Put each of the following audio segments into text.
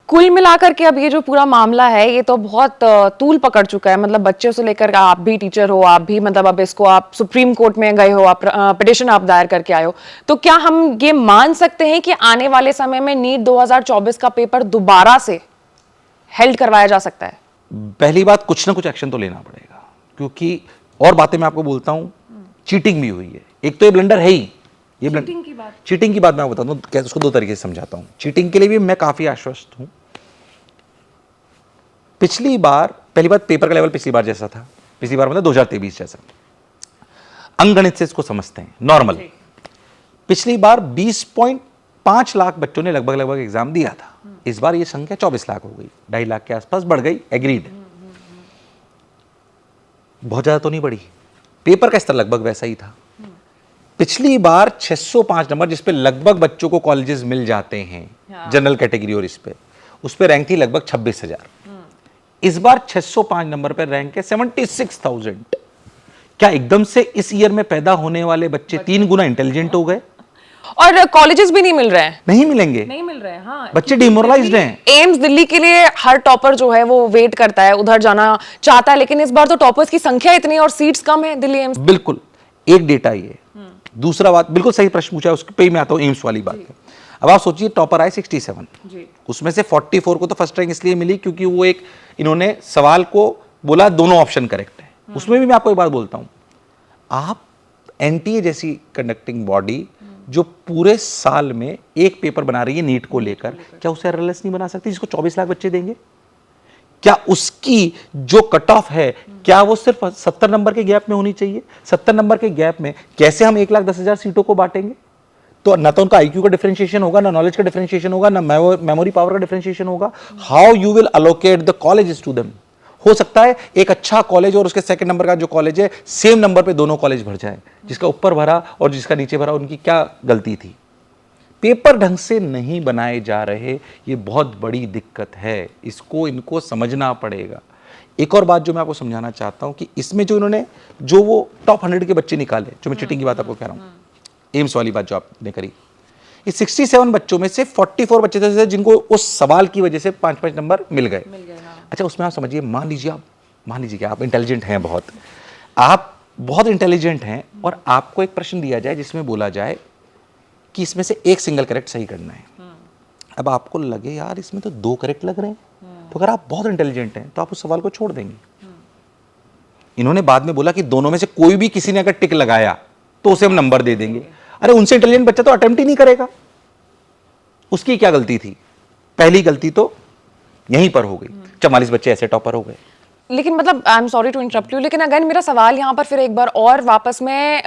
कुल मिलाकर के अब ये जो पूरा मामला है ये तो बहुत तूल पकड़ चुका है। मतलब बच्चे से लेकर आप भी टीचर हो, आप भी मतलब अब इसको आप सुप्रीम कोर्ट में गए हो, आप पिटिशन आप दायर करके आए हो, तो क्या हम ये मान सकते हैं कि आने वाले समय में नीट 2024 का पेपर दोबारा से हेल्ड करवाया जा सकता है? पहली बात, कुछ ना कुछ एक्शन तो लेना पड़ेगा, क्योंकि और बातें मैं आपको बोलता हूं, चीटिंग भी हुई है। एक तो ये ब्लंडर है ही, ये चीटिंग की बात मैं बताता हूं, कैसे उसको दो तरीके से समझाता हूं। चीटिंग के लिए भी मैं काफी आश्वस्त हूं। पिछली बार, पहली बात, पेपर का लेवल पिछली बार जैसा था, पिछली बार मतलब 2023 जैसा, अंकगणित से इसको समझते हैं नॉर्मल। पिछली बार 20.5 लाख बच्चों ने लगभग एग्जाम दिया था। इस बार ये संख्या 24 लाख हो गई, 2.5 लाख के आसपास बढ़ गई, एग्रीड। बहुत ज्यादा तो नहीं बढ़ी, पेपर का स्तर लगभग वैसा ही था। पिछली बार 605 नंबर, जिसपे लगभग बच्चों को कॉलेजेस मिल जाते हैं जनरल कैटेगरी, और उस पे रैंक थी लगभग 26,000। इस बार 605 नंबर पर रैंक है 76,000। क्या एकदम से इस ईयर में पैदा होने वाले बच्चे 3 गुना इंटेलिजेंट हो गए? और कॉलेजेस भी नहीं मिल रहे हैं, नहीं मिलेंगे, नहीं मिल रहे हैं। हाँ, बच्चे डिमोरलाइज्ड हैं। एम्स दिल्ली के लिए हर टॉपर जो है वो वेट करता है, उधर जाना चाहता है, लेकिन इस बार तो टॉपर्स की संख्या इतनी और सीट्स कम है दिल्ली एम्स। बिल्कुल, एक डेटा ये। दूसरा बात, बिल्कुल सही प्रश्न पूछा, उस पे ही मैं आता हूं, एम्स वाली बात है। अब आप सोचिए, टॉपर आए 67, उसमें से 44 को तो फर्स्ट रैंक इसलिए मिली क्योंकि वो एक, इन्होंने सवाल को बोला दोनों ऑप्शन करेक्ट है। उसमें भी मैं आपको एक बात बोलता हूं, आप एनटीए जैसी कंडक्टिंग बॉडी जो पूरे साल में एक पेपर बना रही है नीट को लेकर, क्या उसे एररलेस नहीं बना सकती, जिसको 24 लाख बच्चे देंगे? क्या उसकी जो कट ऑफ है, क्या वो सिर्फ 70 नंबर के गैप में होनी चाहिए? 70 नंबर के गैप में कैसे हम 1,10,000 सीटों को बांटेंगे? तो ना तो उनका आईक्यू का डिफरेंशिएशन होगा, ना नॉलेज का डिफरेंशिएशन होगा, ना मेमोरी पावर का डिफरेंशिएशन होगा। How you will allocate the colleges to them? हो सकता है एक अच्छा कॉलेज और उसके सेकंड नंबर का जो कॉलेज है, सेम नंबर पे दोनों कॉलेज भर जाए, जिसका ऊपर भरा और जिसका नीचे भरा, उनकी क्या गलती थी? पेपर ढंग से नहीं बनाए जा रहे, ये बहुत बड़ी दिक्कत है, इसको इनको समझना पड़ेगा। एक और बात जो मैं आपको समझाना चाहता हूं कि इसमें जो इन्होंने जो वो टॉप 100 के बच्चे निकाले, जो मैं चीटिंग की बात आपको कह रहा हूं, एम्स वाली बात जो आपने करी, इस 67 बच्चों में से 44 बच्चे थे जिनको उस सवाल की वजह से 5-5 नंबर मिल गए। अच्छा, उसमें आप समझिए, मान लीजिए कि आप इंटेलिजेंट हैं, आप बहुत इंटेलिजेंट हैं, और आपको एक प्रश्न दिया जाए जिसमें बोला जाए कि इसमें से एक सिंगल करेक्ट सही करना है। अब आपको लगे यार इसमें तो 2 करेक्ट लग रहे हैं, तो अगर आप बहुत इंटेलिजेंट हैं तो आप उस सवाल को छोड़ देंगे। इन्होंने बाद में बोला कि दोनों में से कोई भी किसी ने अगर टिक लगाया तो उसे हम नंबर दे देंगे। अरे, उनसे इंटेलिजेंट बच्चा तो अटेम्प्ट ही नहीं करेगा, उसकी क्या गलती थी? पहली गलती तो यहीं पर हो गई, 44 बच्चे ऐसे टॉपर हो गए। लेकिन मतलब I am sorry to interrupt you, लेकिन अगेन मेरा सवाल यहाँ पर फिर एक बार और वापस मैं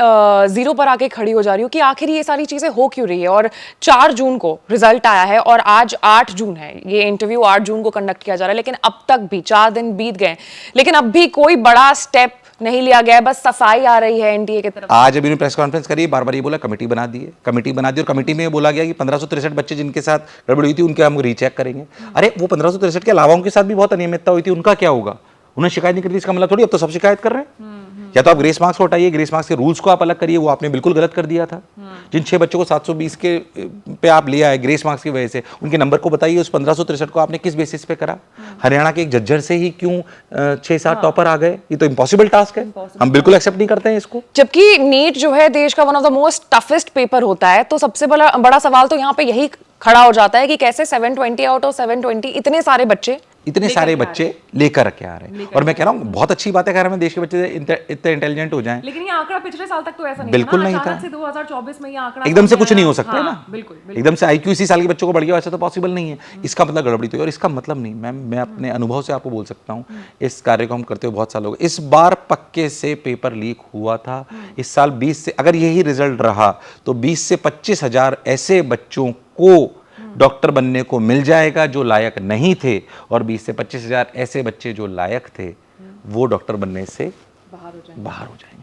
जीरो पर आके खड़ी हो जा रही हूँ कि आखिर ये सारी चीजें हो क्यों रही है। और 4 जून को रिजल्ट आया है और आज 8 जून है, ये इंटरव्यू 8 जून को कंडक्ट किया जा रहा है, लेकिन अब तक भी 4 दिन बीत गए, लेकिन अब भी कोई बड़ा स्टेप नहीं लिया गया है, बस सफाई आ रही है एनटीए की तरफ। आज अभी प्रेस कॉन्फ्रेंस करी, बार बार ये बोला कमेटी बना दी और कमेटी में बोला गया कि 1563 बच्चे जिनके साथ गड़बड़ी हुई थी उनके हम रीचेक करेंगे। अरे, वो 1563 के अलावा उनके साथ भी बहुत अनियमितता हुई थी, उनका क्या होगा? उन्हें शिकायत नहीं करती, इसका मतलब थोड़ी अब तो सब शिकायत कर रहे हैं। या तो आप ग्रेस मार्क्स को हटाइए, ग्रेस मार्क्स के रूल्स को आप अलग करिए, वो आपने बिल्कुल गलत कर दिया था। जिन 6 बच्चों को 720 के पे आप ले आए ग्रेस मार्क्स की वजह से, उनके नंबर को बताइए, उस 1563 को आपने किस बेसिस पे करा? हरियाणा के एक जज्जर से ही क्यों 6-7 टॉपर आ गए? ये तो इम्पॉसिबल टास्क है, हम बिल्कुल एक्सेप्ट नहीं करते हैं इसको। जबकि नीट जो है देश का one of the most toughest paper होता है, तो सबसे बड़ा सवाल तो यहाँ पे यही खड़ा हो जाता है कि कैसे 720 आउट ऑफ 720 इतने सारे बच्चे लेकर के आ रहे हैं। और मैं कह रहा हूं, बहुत अच्छी बात है, मेरे देश के बच्चे इतने इंटेलिजेंट हो जाएं। लेकिन ये आंकड़ा पिछले साल तक तो ऐसा नहीं बिल्कुल था ना, नहीं था। अचानक से 2024 में ये आंकड़ा एकदम से कुछ नहीं हो सकता है ना, बिल्कुल। एकदम से आईक्यू इसी साल के बच्चों को बढ़ गया, ऐसा तो पॉसिबल नहीं है। इसका मतलब गड़बड़ी तो है, और इसका मतलब नहीं, मैं अपने अनुभव से आपको बोल सकता हूँ, इस कार्य को हम करते हुए बहुत साल हो गए। इस बार पक्के से पेपर लीक हुआ था। इस साल 20 से अगर यही रिजल्ट रहा तो 20 से 25,000 ऐसे बच्चों को डॉक्टर बनने को मिल जाएगा जो लायक नहीं थे, और 20 से 25,000 ऐसे बच्चे जो लायक थे वो डॉक्टर बनने से बाहर हो जाएंगे।